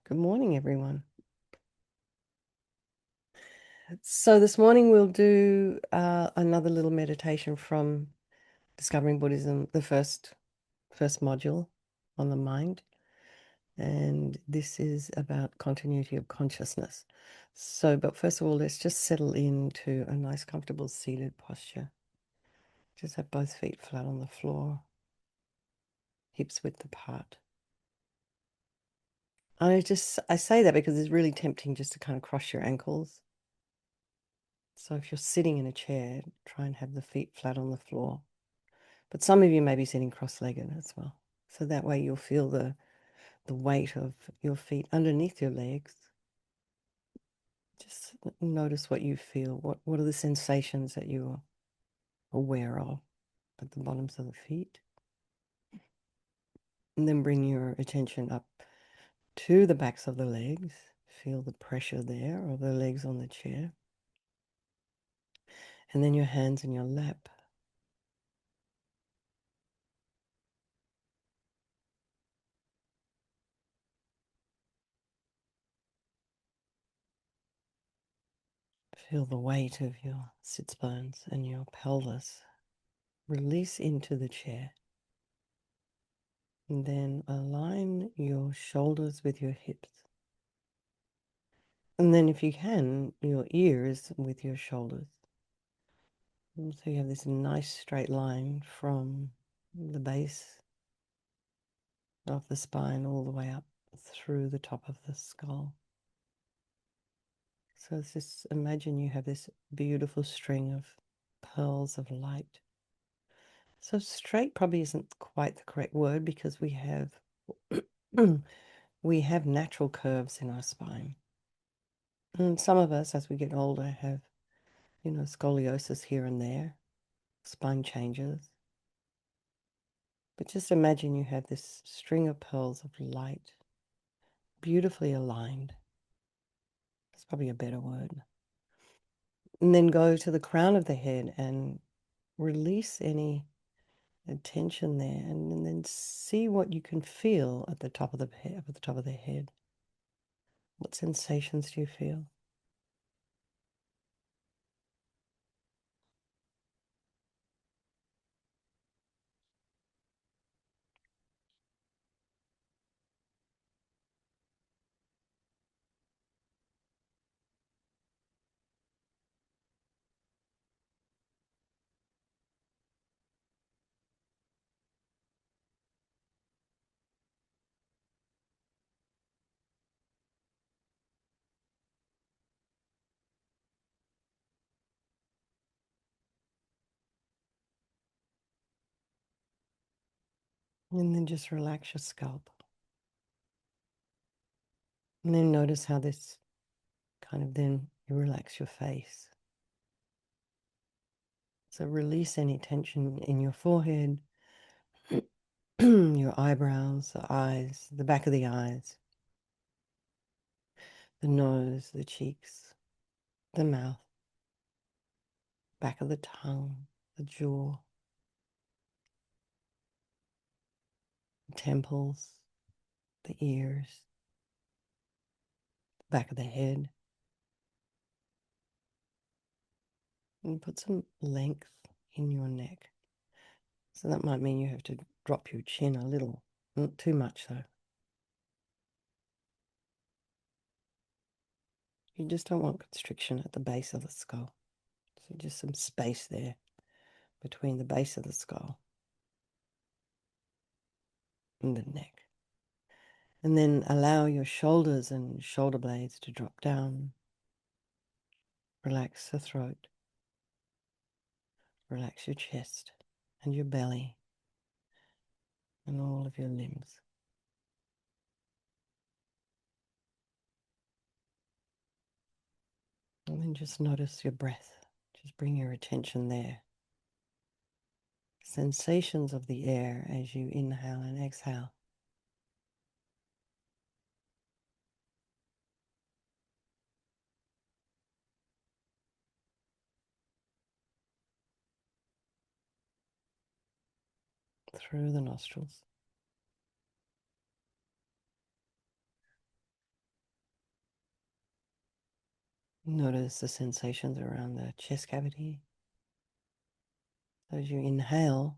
Good morning, everyone. So this morning we'll do another little meditation from Discovering Buddhism, the first module on the mind, and this is about continuity of consciousness. But first of all, let's just settle into a nice, comfortable seated posture. Just have both feet flat on the floor, hips width apart. I say that because it's really tempting just to kind of cross your ankles. So if you're sitting in a chair, try and have the feet flat on the floor. But some of you may be sitting cross-legged as well. So that way you'll feel the weight of your feet underneath your legs. Just notice what you feel. What are the sensations that you're aware of at the bottoms of the feet? And then bring your attention up to the backs of the legs. Feel the pressure there of the legs on the chair. And then your hands in your lap. Feel the weight of your sits bones and your pelvis release into the chair. And then align your shoulders with your hips. And then if you can, your ears with your shoulders. And so you have this nice straight line from the base of the spine all the way up through the top of the skull. So it's just imagine you have this beautiful string of pearls of light. So straight probably isn't quite the correct word because we have we have natural curves in our spine. And some of us, as we get older, have, scoliosis here and there, spine changes. But just imagine you have this string of pearls of light, beautifully aligned. That's probably a better word. And then go to the crown of the head and release any tension there, and then see what you can feel at the top of the head, at the top of the head. What sensations do you feel? And then just relax your scalp. And then notice how this then you relax your face. So release any tension in your forehead, your eyebrows, the eyes, the back of the eyes, the nose, the cheeks, the mouth, back of the tongue, the jaw, the temples, the ears, the back of the head. And put some length in your neck. So that might mean you have to drop your chin a little, not too much though. You just don't want constriction at the base of the skull. So just some space there between the base of the skull and the neck. And then allow your shoulders and shoulder blades to drop down. Relax the throat. Relax your chest and your belly and all of your limbs. And then just notice your breath. Just bring your attention there. Sensations of the air as you inhale and exhale. Through the nostrils. Notice the sensations around the chest cavity. As you inhale,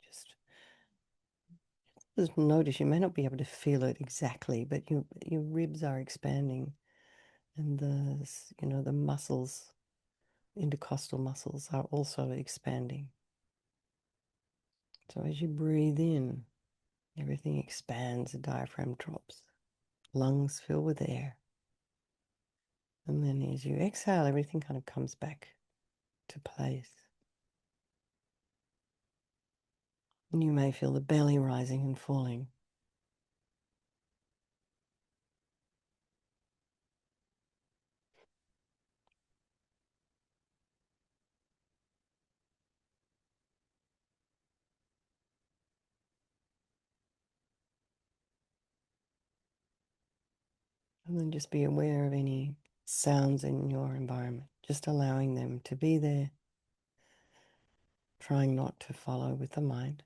just notice, you may not be able to feel it exactly, but your ribs are expanding, and the muscles, intercostal muscles, are also expanding. So as you breathe in, everything expands, the diaphragm drops, lungs fill with air. And then as you exhale, everything kind of comes back to place. And you may feel the belly rising and falling. And then just be aware of any sounds in your environment, just allowing them to be there, trying not to follow with the mind.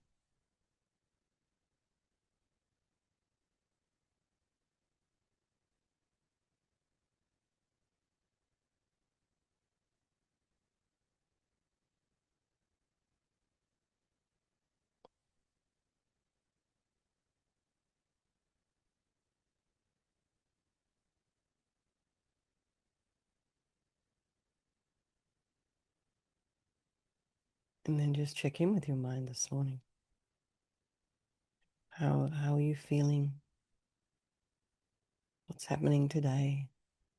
And then just check in with your mind this morning. How are you feeling? What's happening today?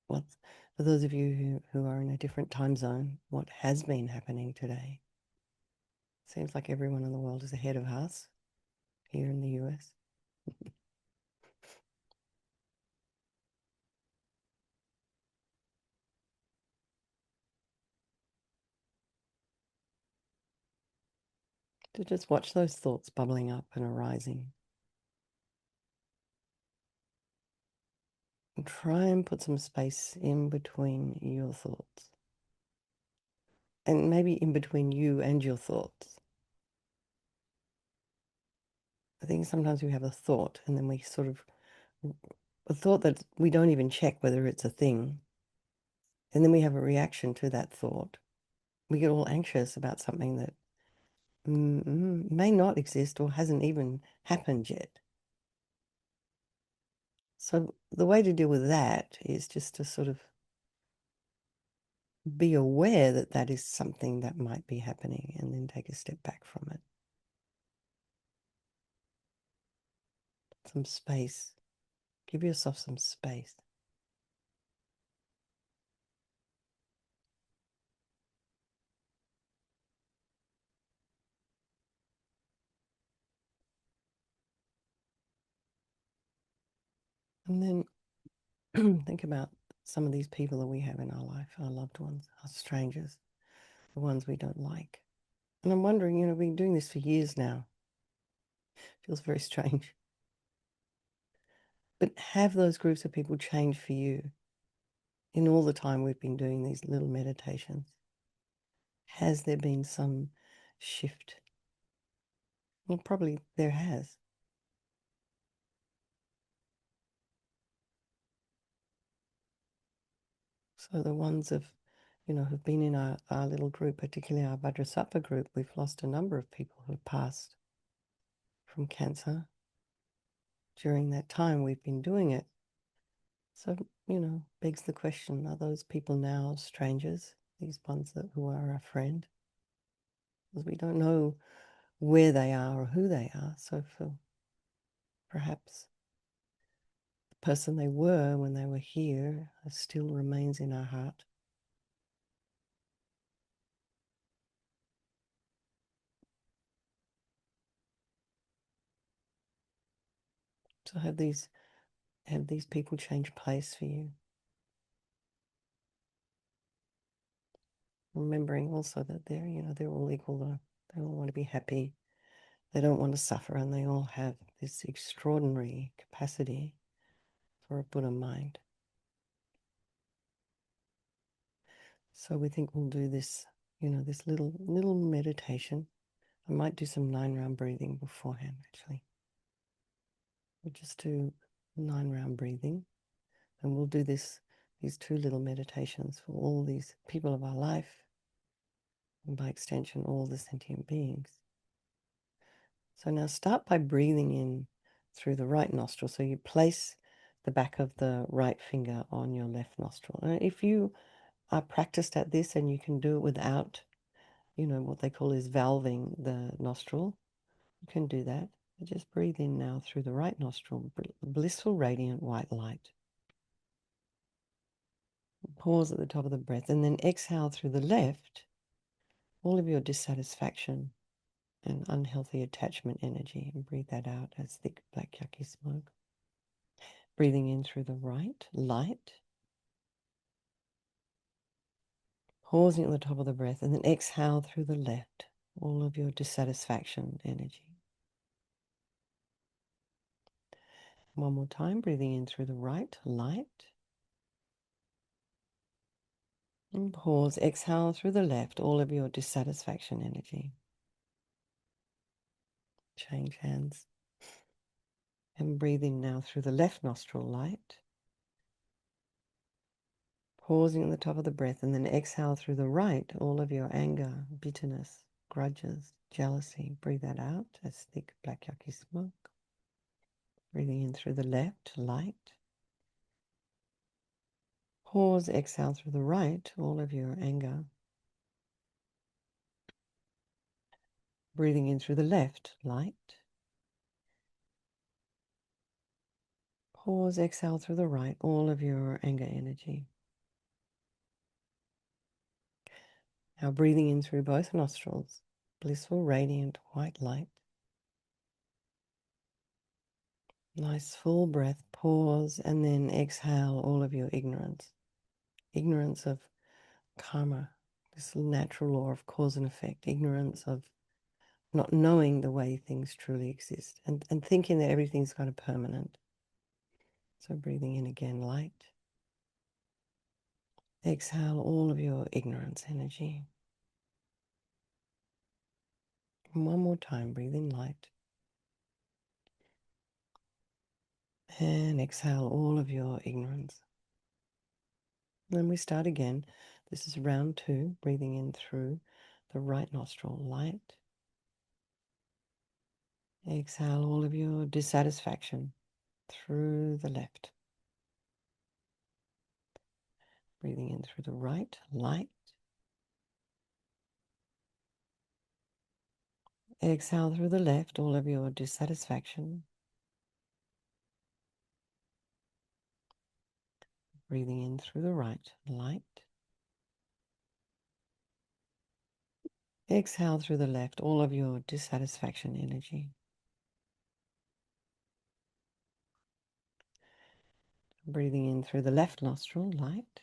What's, for those of you who are in a different time zone, what has been happening today? Seems like everyone in the world is ahead of us here in the US. To just watch those thoughts bubbling up and arising. And try and put some space in between your thoughts. And maybe in between you and your thoughts. I think sometimes we have a thought and then we sort of, a thought that we don't even check whether it's a thing. And then we have a reaction to that thought. We get all anxious about something that may not exist or hasn't even happened yet. So the way to deal with that is just to sort of be aware that that is something that might be happening and then take a step back from it. Some space. Give yourself some space. And then think about some of these people that we have in our life, our loved ones, our strangers, the ones we don't like. And I'm wondering, we've been doing this for years now. Feels very strange. But have those groups of people changed for you in all the time we've been doing these little meditations? Has there been some shift? Well, probably there has. So the ones who've been in our little group, particularly our Vajrasattva group, we've lost a number of people who've passed from cancer during that time we've been doing it. So, begs the question, are those people now strangers, these ones who are our friend? Because we don't know where they are or who they are. So for perhaps the person they were when they were here still remains in our heart. So have these people change place for you? Remembering also that they're all equal though. They all want to be happy. They don't want to suffer, and they all have this extraordinary capacity for a Buddha mind. So we think we'll do this, this little meditation. I might do some 9-round breathing beforehand, actually. We'll just do 9-round breathing, and we'll do this these two little meditations for all these people of our life, and by extension, all the sentient beings. So now start by breathing in through the right nostril. So you place the back of the right finger on your left nostril. And if you are practiced at this and you can do it without, what they call is valving the nostril, you can do that. Just breathe in now through the right nostril, blissful, radiant white light. Pause at the top of the breath and then exhale through the left all of your dissatisfaction and unhealthy attachment energy, and breathe that out as thick black yucky smoke. Breathing in through the right, light. Pausing at the top of the breath and then exhale through the left all of your dissatisfaction energy. One more time, breathing in through the right, light. And pause, exhale through the left all of your dissatisfaction energy. Change hands. And breathe in now through the left nostril, light. Pausing at the top of the breath and then exhale through the right all of your anger, bitterness, grudges, jealousy. Breathe that out as thick black yucky smoke. Breathing in through the left, light. Pause, exhale through the right all of your anger. Breathing in through the left, light. Pause, exhale through the right all of your anger energy. Now breathing in through both nostrils, blissful, radiant, white light. Nice full breath, pause, and then exhale all of your ignorance. Ignorance of karma, this natural law of cause and effect. Ignorance of not knowing the way things truly exist and thinking that everything's got a permanent. So breathing in again, light. Exhale all of your ignorance energy. And one more time, breathe in light. And exhale all of your ignorance. And then we start again. This is round 2, breathing in through the right nostril, light. Exhale all of your dissatisfaction through the left. Breathing in through the right, light. Exhale through the left all of your dissatisfaction. Breathing in through the right, light. Exhale through the left all of your dissatisfaction energy. Breathing in through the left nostril, light.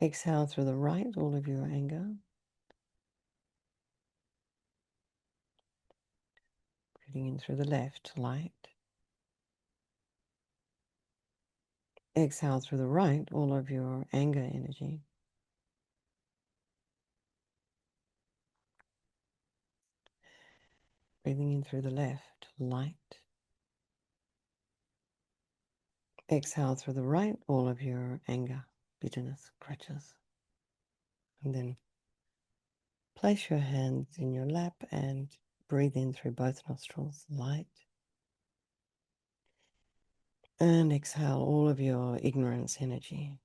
Exhale through the right all of your anger. Breathing in through the left, light. Exhale through the right all of your anger energy. Breathing in through the left, light. Exhale through the right all of your anger, bitterness, grudges. And then place your hands in your lap and breathe in through both nostrils, light. And exhale all of your ignorance energy.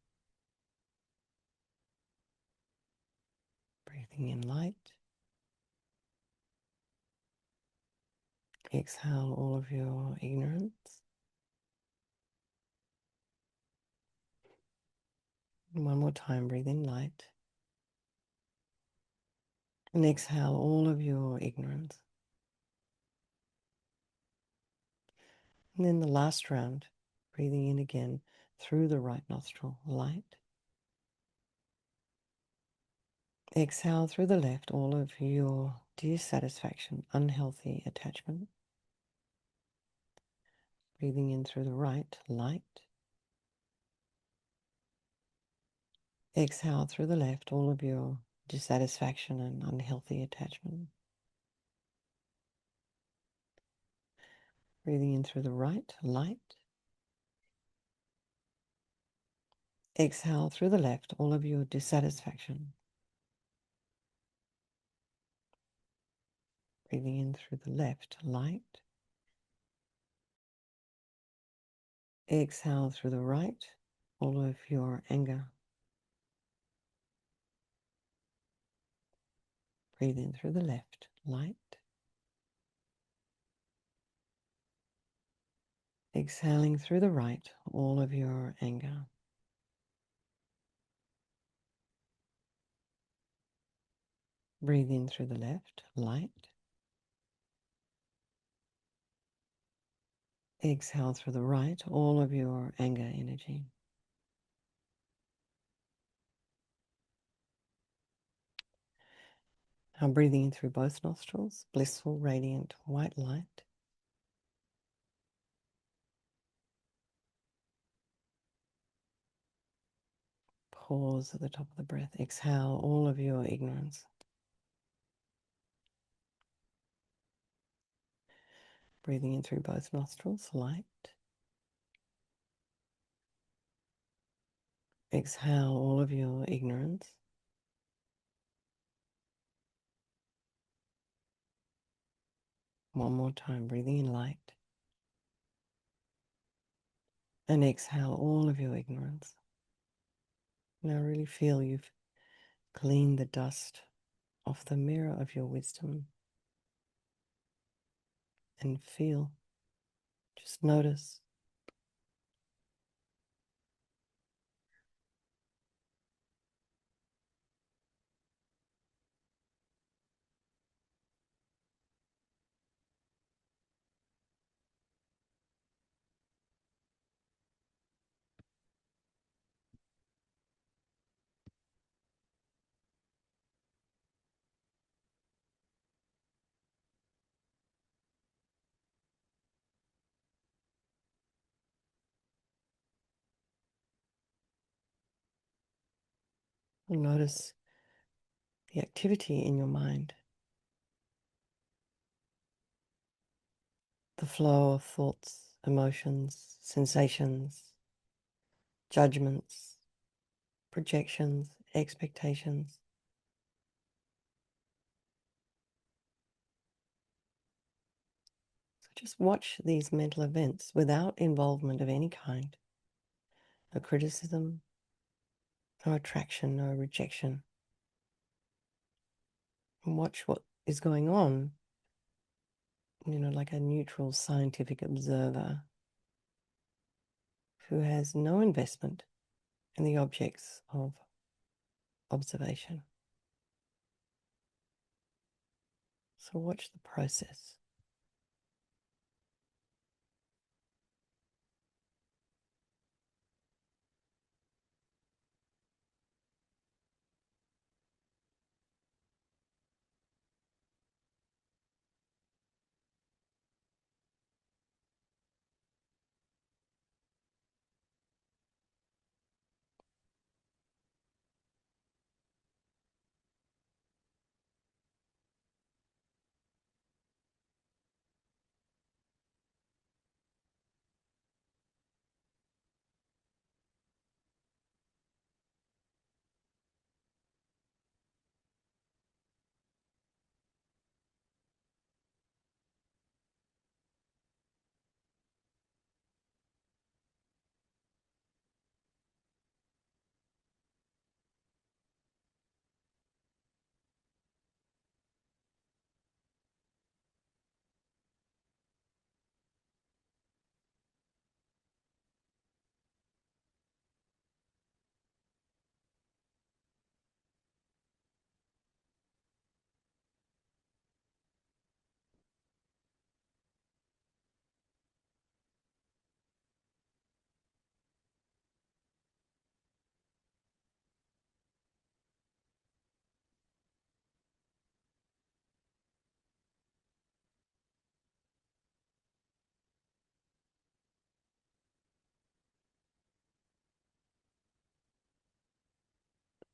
Breathing in light. Exhale all of your ignorance. And one more time, breathe in light. And exhale all of your ignorance. And then the last round, breathing in again through the right nostril, light. Exhale through the left all of your dissatisfaction, unhealthy attachment. Breathing in through the right, light. Exhale through the left all of your dissatisfaction and unhealthy attachment. Breathing in through the right, light. Exhale through the left all of your dissatisfaction. Breathing in through the left, light. Exhale through the right, all of your anger. Breathe in through the left, light. Exhaling through the right, all of your anger. Breathe in through the left, light. Exhale through the right, all of your anger energy. Now breathing in through both nostrils, blissful, radiant, white light. Pause at the top of the breath. Exhale all of your ignorance. Breathing in through both nostrils, light. Exhale all of your ignorance. One more time, breathing in light. And exhale all of your ignorance. Now really feel you've cleaned the dust off the mirror of your wisdom. And feel, just notice. And notice the activity in your mind. The flow of thoughts, emotions, sensations, judgments, projections, expectations. So just watch these mental events without involvement of any kind. No criticism, no attraction, no rejection. And watch what is going on, like a neutral scientific observer who has no investment in the objects of observation. So watch the process.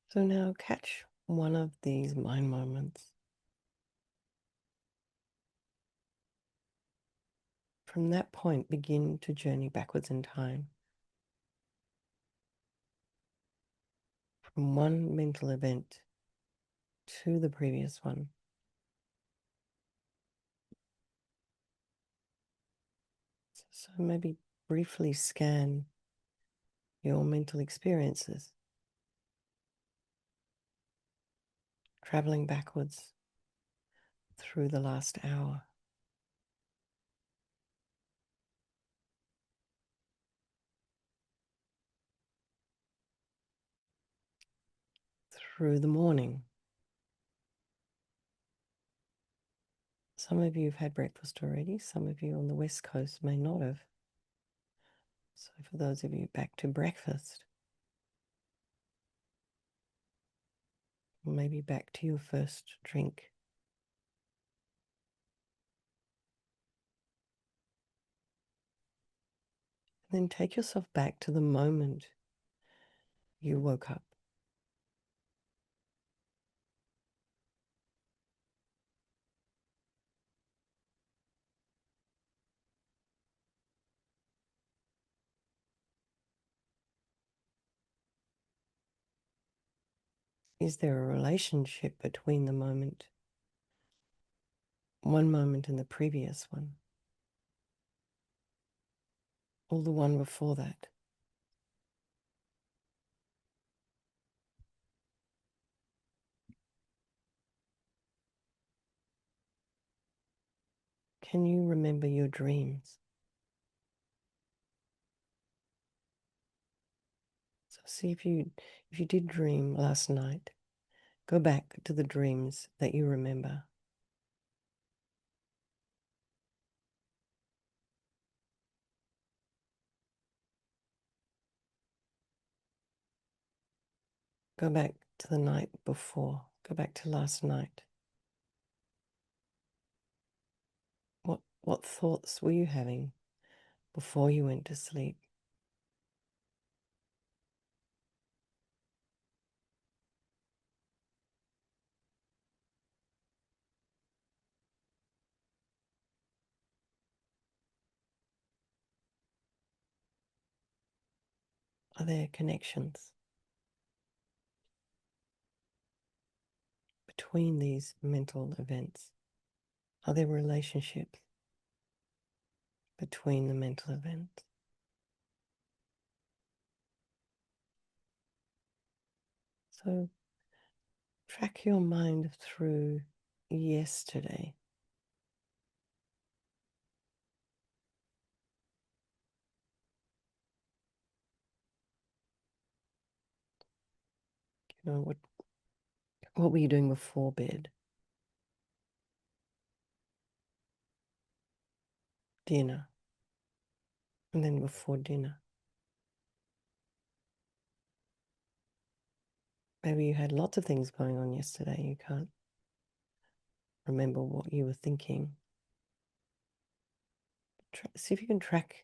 So now catch one of these mind moments. From that point, begin to journey backwards in time. from one mental event to the previous one. So maybe briefly scan your mental experiences, traveling backwards through the last hour. Through the morning. Some of you have had breakfast already. Some of you on the West Coast may not have. So for those of you back to breakfast, or maybe back to your first drink. And then take yourself back to the moment you woke up. Is there a relationship between the moment, one moment and the previous one, or the one before that? Can you remember your dreams? So see if you did dream last night, go back to the dreams that you remember. Go back to the night before. Go back to last night. What thoughts were you having before you went to sleep? Are there connections between these mental events? Are there relationships between the mental events? So track your mind through yesterday. You know, what were you doing before bed? Dinner. And then before dinner. Maybe you had lots of things going on yesterday. You can't remember what you were thinking. See if you can track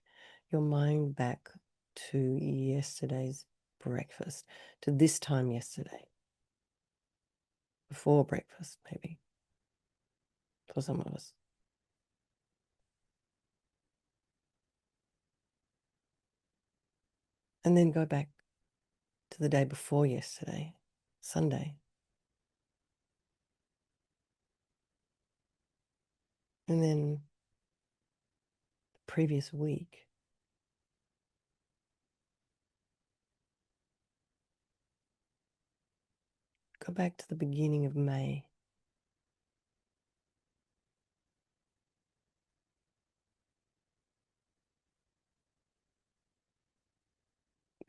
your mind back to yesterday's breakfast, to this time yesterday, before breakfast, maybe, for some of us. And then go back to the day before yesterday, Sunday. And then the previous week. Go back to the beginning of May.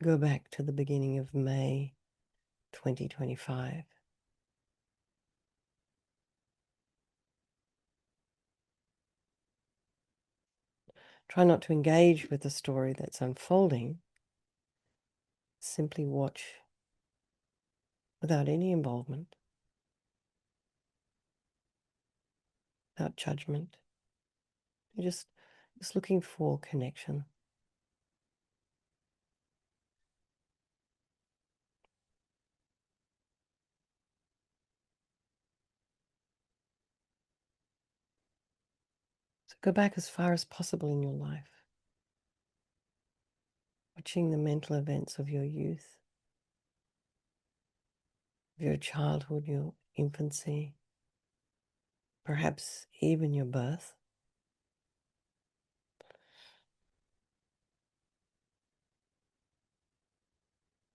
Go back to the beginning of May 2025. Try not to engage with the story that's unfolding. Simply watch without any involvement, without judgment. You're just looking for connection. So go back as far as possible in your life, watching the mental events of your youth, of your childhood, your infancy, perhaps even your birth.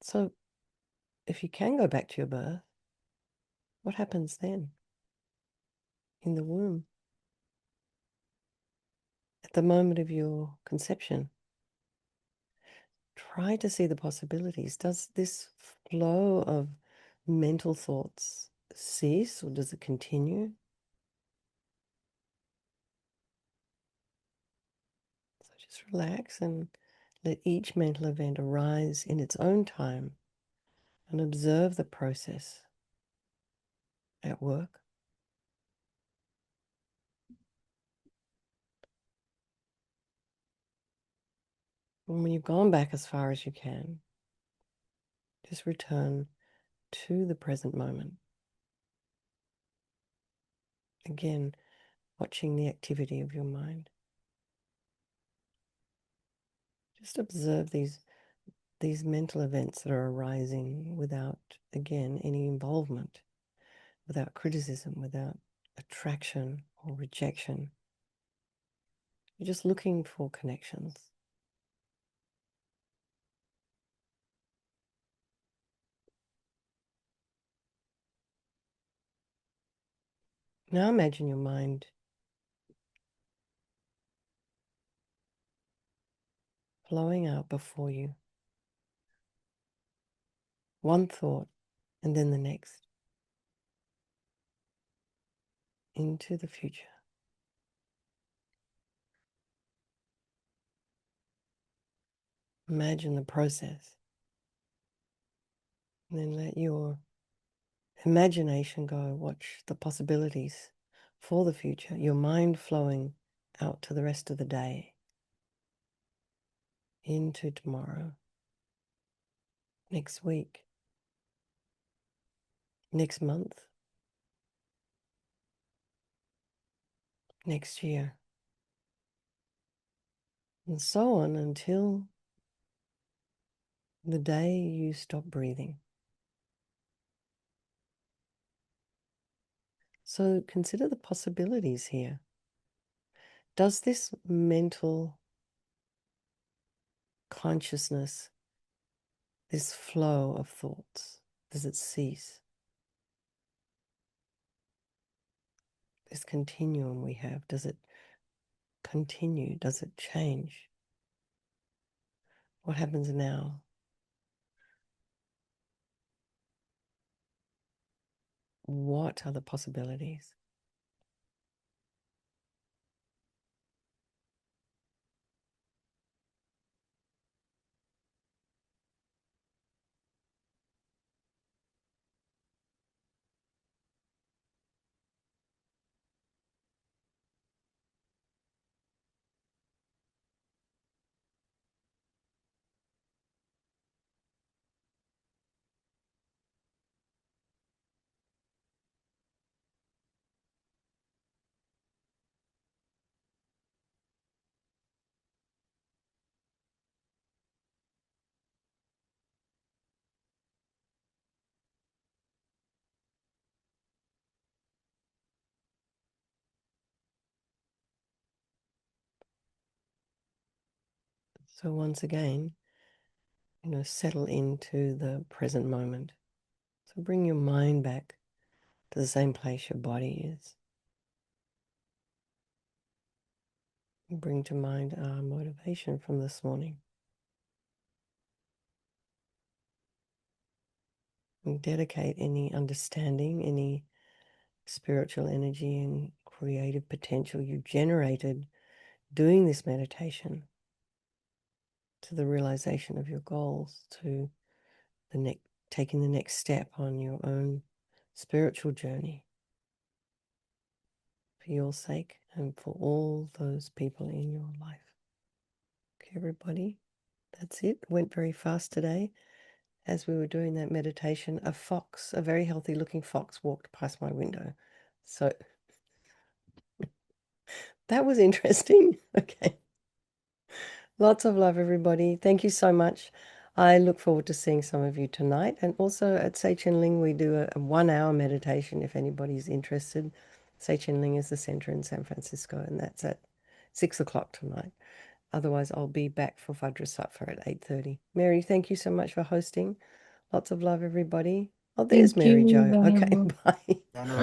So if you can go back to your birth, what happens then in the womb at the moment of your conception? Try to see the possibilities. Does this flow of mental thoughts cease or does it continue? So just relax and let each mental event arise in its own time and observe the process at work. And when you've gone back as far as you can, just return to the present moment. Again, watching the activity of your mind. Just observe these mental events that are arising without, again, any involvement, without criticism, without attraction or rejection. You're just looking for connections. Now imagine your mind flowing out before you. One thought and then the next. Into the future. Imagine the process. And then let your imagination go. Watch the possibilities for the future. Your mind flowing out to the rest of the day. Into tomorrow. Next week. Next month. Next year. And so on until the day you stop breathing. So consider the possibilities here. Does this mental consciousness, this flow of thoughts, does it cease? This continuum we have, does it continue? Does it change? What happens now? What are the possibilities? So once again, settle into the present moment. So bring your mind back to the same place your body is. And bring to mind our motivation from this morning. And dedicate any understanding, any spiritual energy and creative potential you generated doing this meditation to the realization of your goals, to taking the next step on your own spiritual journey for your sake and for all those people in your life. Okay, everybody, that's it. Went very fast today. As we were doing that meditation, a very healthy looking fox, walked past my window. So that was interesting. Okay. Lots of love, everybody. Thank you so much. I look forward to seeing some of you tonight. And also at Seichin Ling, we do a 1 hour meditation if anybody's interested. Seichin Ling is the center in San Francisco, and that's at 6 o'clock tonight. Otherwise, I'll be back for Vajrasattva at 8:30. Mary, thank you so much for hosting. Lots of love, everybody. Oh, there's Thank Mary you, Jo. Okay, Venerable. bye. Venerable.